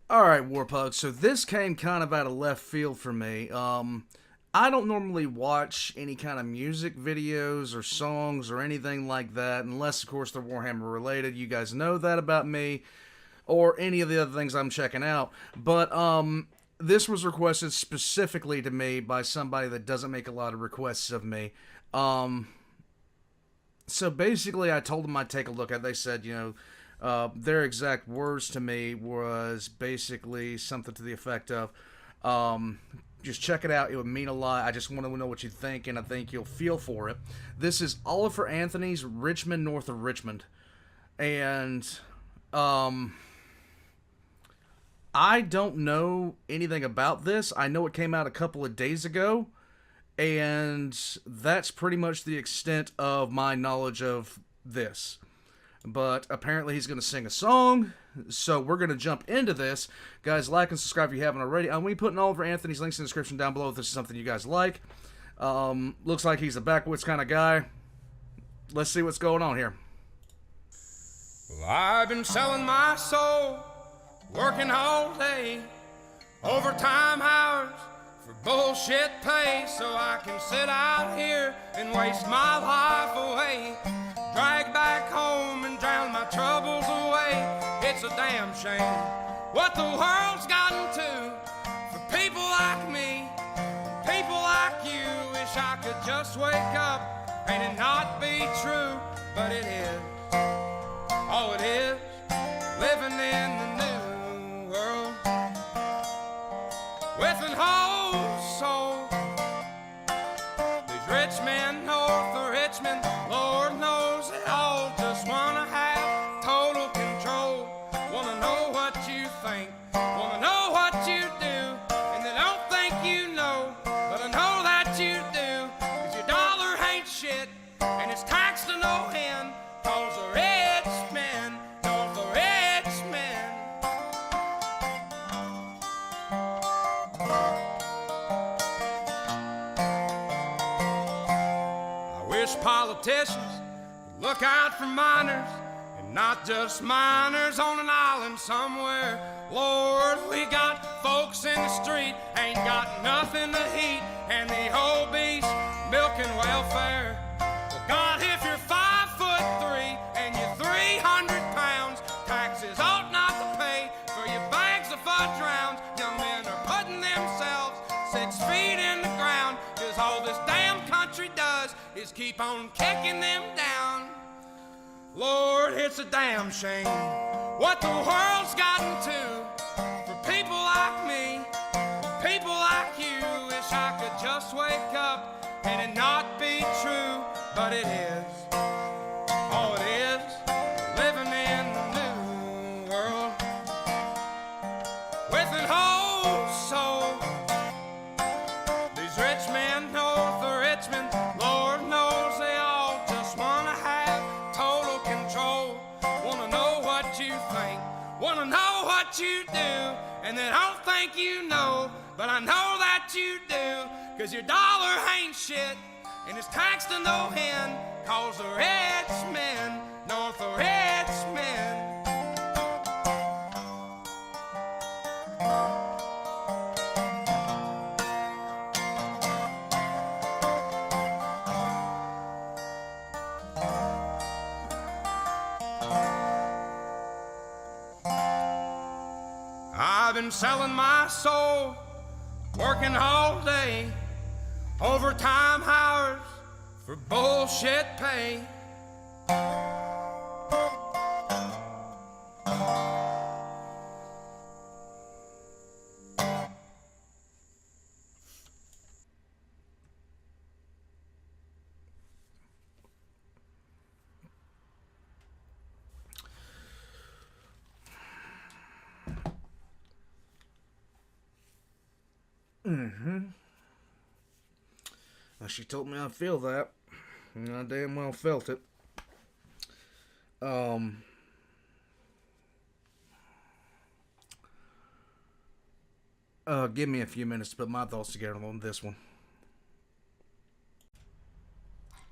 Alright, Warpug, so this came kind of out of left field for me. I don't normally watch any kind of music videos or songs or anything like that, unless, of course, they're Warhammer related. You guys know that about me, or any of the other things I'm checking out. But, this was requested specifically to me by somebody that doesn't make a lot of requests of me. Um, so basically, I told them I'd take a look at it. They said, their exact words to me was basically something to the effect of, just check it out. It would mean a lot. I just want to know what you think, and I think you'll feel for it. This is Oliver Anthony's Richmond, north of Richmond. And, I don't know anything about this. I know it came out a couple of days ago, and that's pretty much the extent of my knowledge of this. But apparently he's going to sing a song, so we're going to jump into this. Guys, like and subscribe if you haven't already. I'm going to be putting Oliver Anthony's links in the description down below if this is something you guys like. Looks like he's a backwoods kind of guy. Let's see what's going on here. Well, I've been selling my soul, working all day, overtime hours for bullshit pay, so I can sit out here and waste my life away, drag back home and drown my troubles away. It's a damn shame what the world's gotten to for people like me, people like you. Wish I could just wake up and it not be true, but it is. Oh, it is living in the new world with an whole soul. These rich men north of Richmond, Lord knows they all just wanna have total control. Wanna know what you think, wanna know what you do, and they don't think you know, but I know that you do. 'Cause your dollar ain't shit, and it's taxed to no end, 'cause the rich men, north the rich men. I wish politicians would look out for miners, and not just miners on an island somewhere. Lord, we got folks in the street, ain't got nothing to eat, and the obese milking welfare. Well, God, if you're 5'3" and you're 300 pounds, taxes ought not to pay for your bags of fudge rounds. Young men are putting themselves 6 feet in the ground, 'cause all this damn country does is keep on kicking them down. Lord, it's a damn shame what the world's gotten to for people like me, people like you. Wish I could just wake up and it not be true, but it is. Oh, it is living in the new world with an whole soul. These rich men north of Richmond, Lord knows they all just wanna have total control. Wanna know what you think, wanna know what you do, and they don't think you know, but I know that you do. 'Cause your dollar ain't shit, and it's taxed to no end, 'cause the rich men, north of rich men. I've been selling my soul, working all day, overtime hours for bullshit pay. Well, she told me I feel that, and I damn well felt it. Give me a few minutes to put my thoughts together on this one.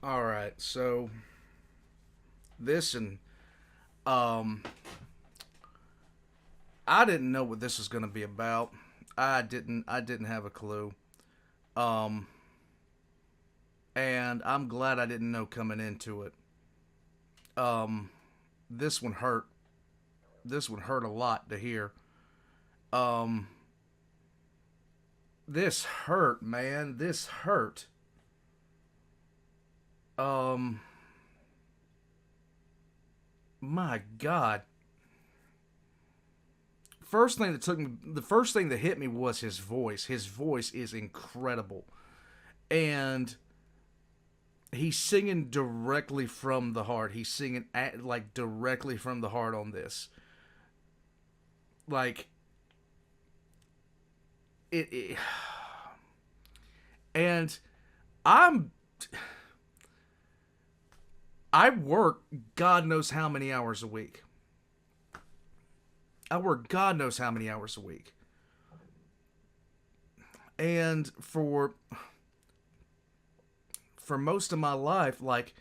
Alright, so this and I didn't know what this was going to be about. I didn't have a clue. Um, and I'm glad I didn't know coming into it. Um, this one hurt. This one hurt a lot to hear. Um, this hurt, man. This hurt. Um, my God. The first thing that hit me was his voice. His voice is incredible. And he's singing directly from the heart. He's singing like directly from the heart on this. Like it and I'm I work God knows how many hours a week. I work God knows how many hours a week. And for most of my life, like,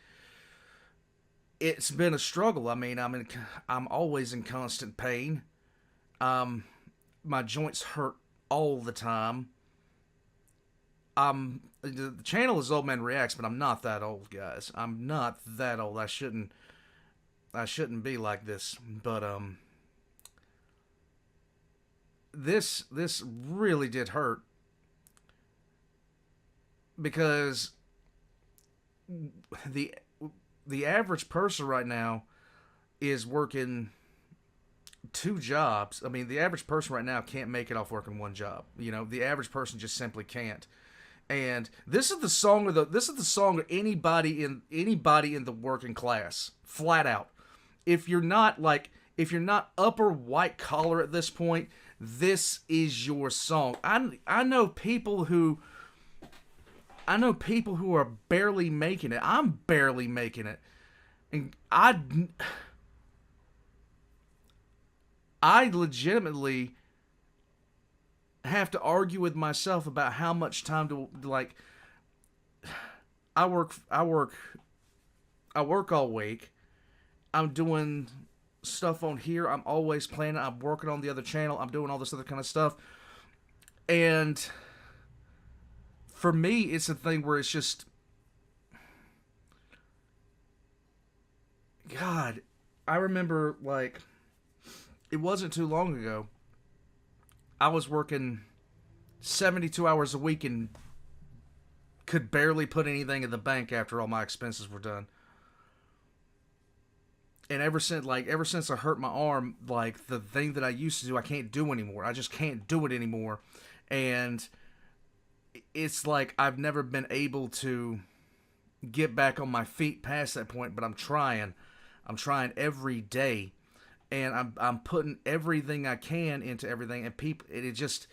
it's been a struggle. I mean, I'm always in constant pain. My joints hurt all the time. The channel is Old Man Reacts, but I'm not that old, guys. I'm not that old. I shouldn't be like this, but this really did hurt, because the average person right now is working 2 jobs. I mean, the average person right now can't make it off working 1 job. You know, the average person just simply can't. And this is the song of anybody in the working class, flat out. If you're not upper white collar at this point, this is your song. I know people who are barely making it. I'm barely making it. And I legitimately have to argue with myself about how much time to, like, I work all week. I'm doing stuff on here. I'm always playing it. I'm working on the other channel. I'm doing all this other kind of stuff. And for me, it's a thing where it's just, God, I remember, like, it wasn't too long ago, I was working 72 hours a week and could barely put anything in the bank after all my expenses were done. And ever since I hurt my arm, like, the thing that I used to do, I can't do anymore. I just can't do it anymore. And it's like I've never been able to get back on my feet past that point, but I'm trying. I'm trying every day. And I'm putting everything I can into everything, and people, it just,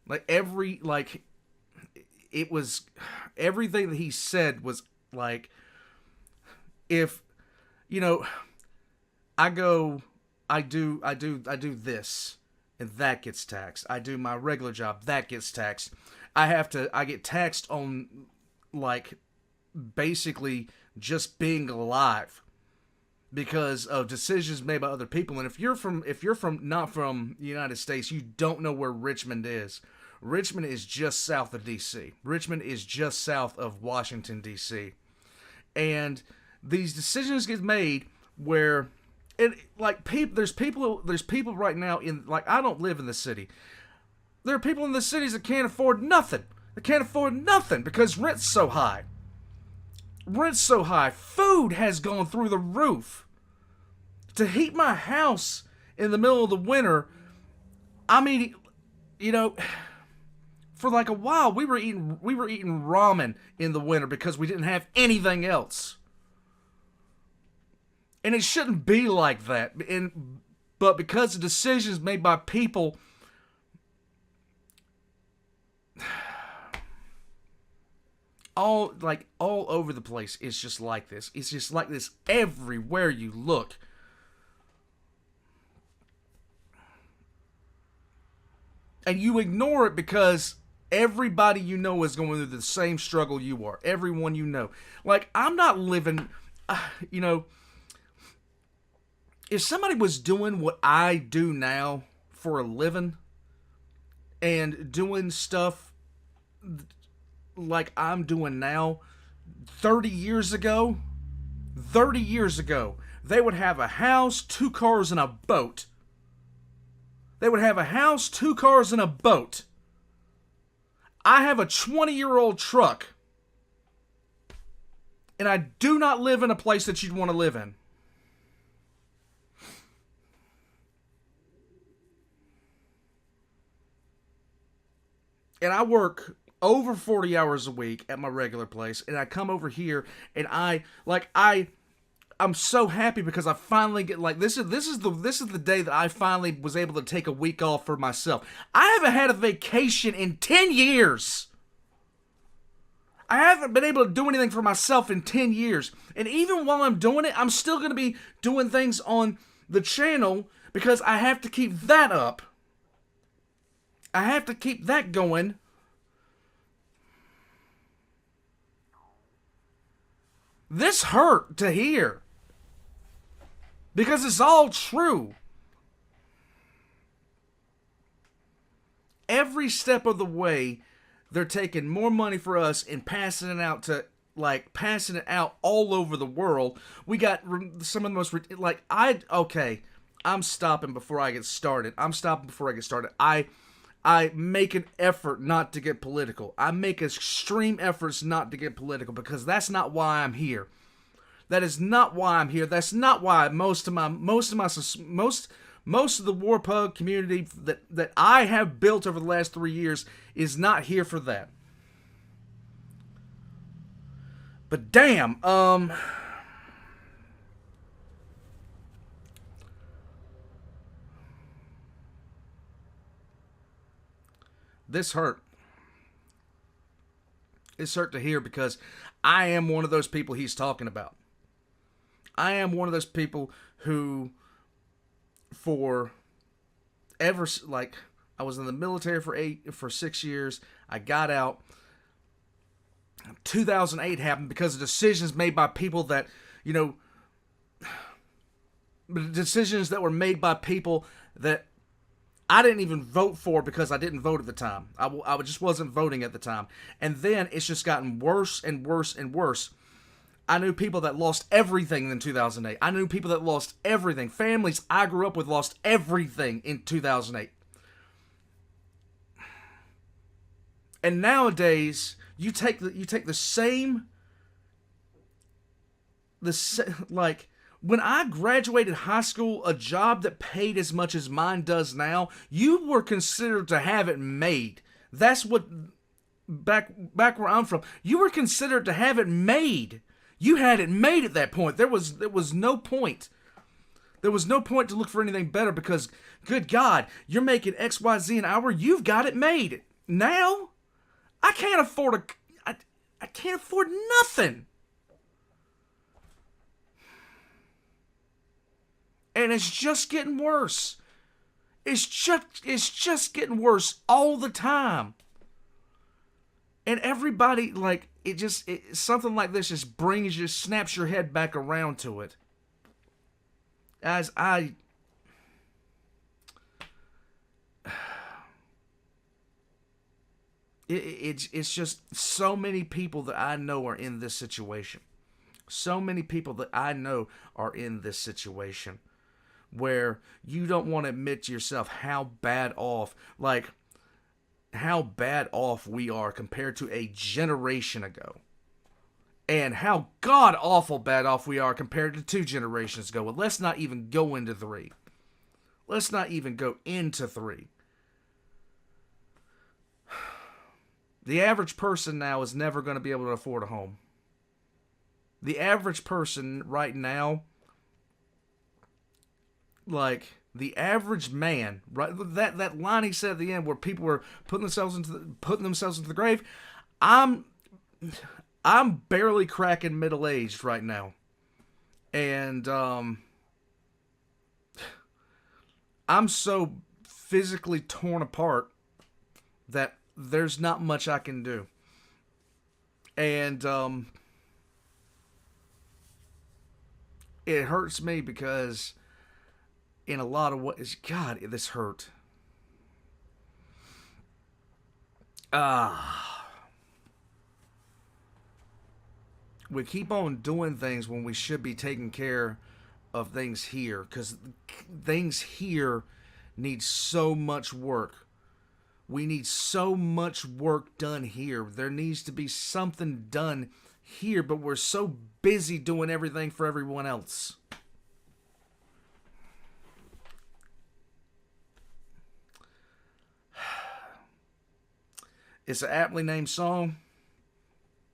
like, it was, everything that he said was like, if, you know, I do this, and that gets taxed. I do my regular job, that gets taxed. I get taxed on, like, basically just being alive, because of decisions made by other people. And if you're not from the United States, you don't know where Richmond is. Richmond is just south of DC. Richmond is just south of Washington, DC. And these decisions get made where there's people right now in, like, I don't live in the city. There are people in the cities that can't afford nothing. They can't afford nothing because rent's so high. Rent's so high. Food has gone through the roof. To heat my house in the middle of the winter, I mean, you know, for like a while we were eating ramen in the winter because we didn't have anything else. And it shouldn't be like that. But because of decisions made by people, all over the place, it's just like this. It's just like this everywhere you look. And you ignore it because everybody you know is going through the same struggle you are. Everyone you know. Like, I'm not living, you know, if somebody was doing what I do now for a living and doing stuff like I'm doing now 30 years ago, 30 years ago, they would have a house, 2 cars, and a boat. They would have a house, 2 cars, and a boat. I have a 20-year-old truck. And I do not live in a place that you'd want to live in. And I work over 40 hours a week at my regular place, and I come over here and I'm so happy because I finally get this is the day that I finally was able to take a week off for myself. I haven't had a vacation in 10 years. I haven't been able to do anything for myself in 10 years. And even while I'm doing it, I'm still going to be doing things on the channel because I have to keep that up. I have to keep that going. This hurt to hear. Because it's all true. Every step of the way, they're taking more money for us and passing it out to, passing it out all over the world. We got some of the most, okay, I'm stopping before I get started. I make an effort not to get political. I make extreme efforts not to get political because that's not why I'm here. That is not why I'm here. That's not why most of the Warpug community that I have built over the last 3 years is not here for that. But damn, this hurt. It's hurt to hear because I am one of those people he's talking about. I am one of those people who, I was in the military for 6 years. I got out. 2008 happened because of decisions made by people that, decisions that were made by people that I didn't even vote for because I didn't vote at the time. I just wasn't voting at the time. And then it's just gotten worse and worse and worse. I knew people that lost everything in 2008. I knew people that lost everything. Families I grew up with lost everything in 2008. And nowadays, you take the same when I graduated high school, a job that paid as much as mine does now, you were considered to have it made. That's what back where I'm from. You were considered to have it made. You had it made at that point. There was no point. There was no point to look for anything better because, good God, you're making XYZ an hour. You've got it made. Now, I can't afford I can't afford nothing. And it's just getting worse. It's just getting worse all the time. And everybody, something like this just snaps your head back around to it. It's just so many people that I know are in this situation. So many people that I know are in this situation where you don't want to admit to yourself how bad off we are compared to a generation ago. And how god awful bad off we are compared to 2 generations ago. Well, let's not even go into 3. Let's not even go into 3. The average person now is never going to be able to afford a home. The average person right now, the average man, right? That line he said at the end where people were putting themselves into the grave. I'm barely cracking middle-aged right now. And I'm so physically torn apart that there's not much I can do. And it hurts me because in a lot of ways. God, this hurt. We keep on doing things when we should be taking care of things here, because things here need so much work. We need so much work done here. There needs to be something done here, but we're so busy doing everything for everyone else. It's an aptly named song.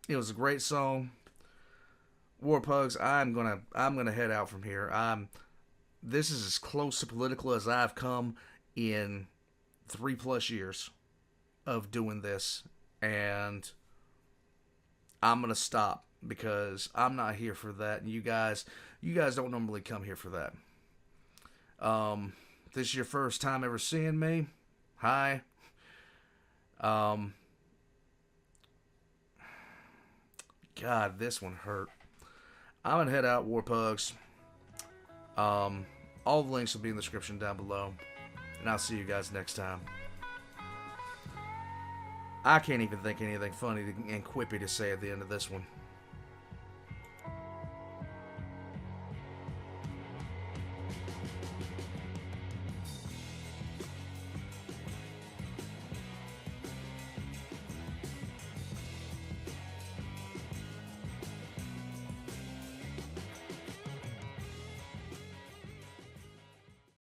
It was a great song. Warpugs, I'm gonna head out from here. This is as close to political as I've come in 3+ years of doing this, and I'm gonna stop because I'm not here for that, and you guys don't normally come here for that. This is your first time ever seeing me. Hi. God, this one hurt. I'm gonna head out, Warpugs. All the links will be in the description down below, and I'll see you guys next time. I can't even think anything funny and quippy to say at the end of this one.